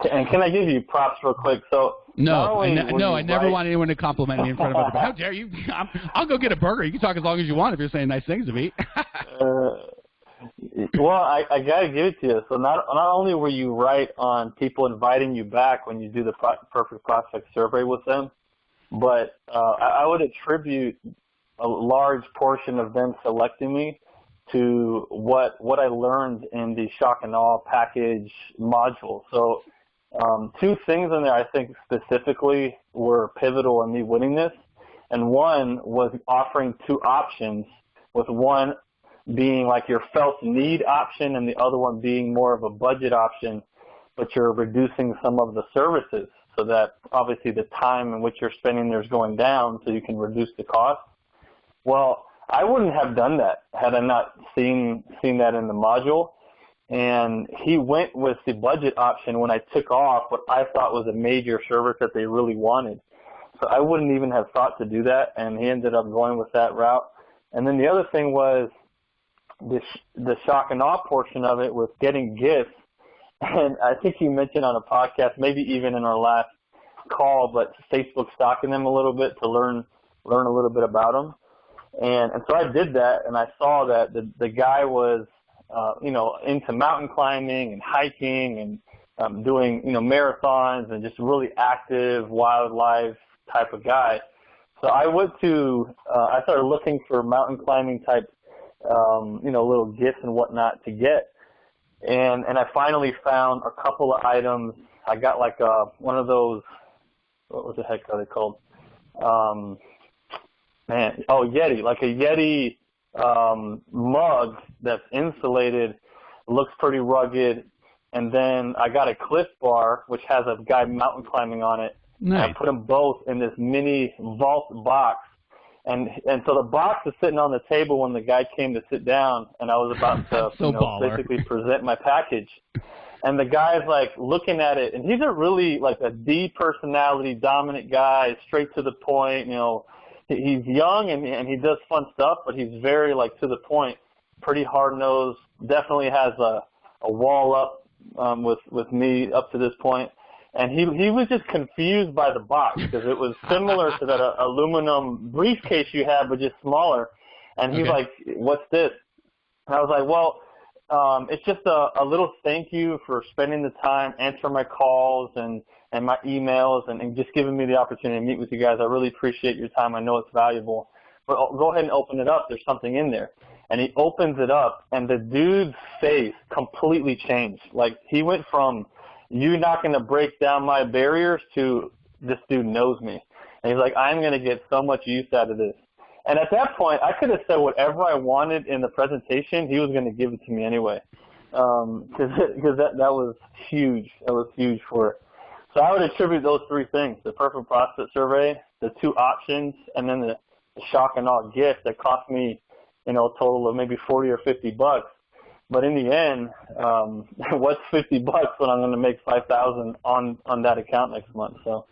And can I give you props real quick? So I never want anyone to compliment me in front of other people. How dare you? I'll go get a burger. You can talk as long as you want if you're saying nice things to me. Well, I gotta give it to you. So not only were you right on people inviting you back when you do the Perfect Prospect survey with them, but I would attribute a large portion of them selecting me to what I learned in the shock and awe package module. So two things in there I think specifically were pivotal in me winning this, and one was offering two options, with one being like your felt need option and the other one being more of a budget option, but you're reducing some of the services so that obviously the time in which you're spending there is going down so you can reduce the cost. Well, I wouldn't have done that had I not seen that in the module. And he went with the budget option when I took off what I thought was a major service that they really wanted. So I wouldn't even have thought to do that, and he ended up going with that route. And then the other thing was the shock and awe portion of it was getting gifts. And I think you mentioned on a podcast, maybe even in our last call, but Facebook stalking them a little bit to learn a little bit about them. And so I did that, and I saw that the guy was, into mountain climbing and hiking and doing, marathons and just really active wildlife type of guy. So I I started looking for mountain climbing type, little gifts and whatnot to get. And I finally found a couple of items. I got like one of those, what the heck are they called? Yeti, like a Yeti mug that's insulated, looks pretty rugged. And then I got a Cliff Bar, which has a guy mountain climbing on it. Nice. And I put them both in this mini vault box. And so the box is sitting on the table when the guy came to sit down, and I was about to basically present my package. And the guy's like looking at it, and he's a really like a D personality, dominant guy, straight to the point. He's young and he does fun stuff, but he's very like to the point, pretty hard nosed. Definitely has a wall up with me up to this point. And he was just confused by the box because it was similar to that aluminum briefcase you have, but just smaller. And he's like, "What's this?" And I was like, "Well, it's just a little thank you for spending the time, answering my calls and my emails, and just giving me the opportunity to meet with you guys. I really appreciate your time. I know it's valuable. But go ahead and open it up. There's something in there." And he opens it up, and the dude's face completely changed. Like, he went from, "You're not going to break down my barriers," to, "This dude knows me." And he's like, "I'm going to get so much use out of this." And at that point, I could have said whatever I wanted in the presentation. He was going to give it to me anyway, because that was huge. That was huge for it. So I would attribute those three things: the Perfect Prospect survey, the two options, and then the shock and awe gift that cost me, a total of maybe $40 or $50. But in the end, what's $50 when I'm going to make $5,000 on that account next month? So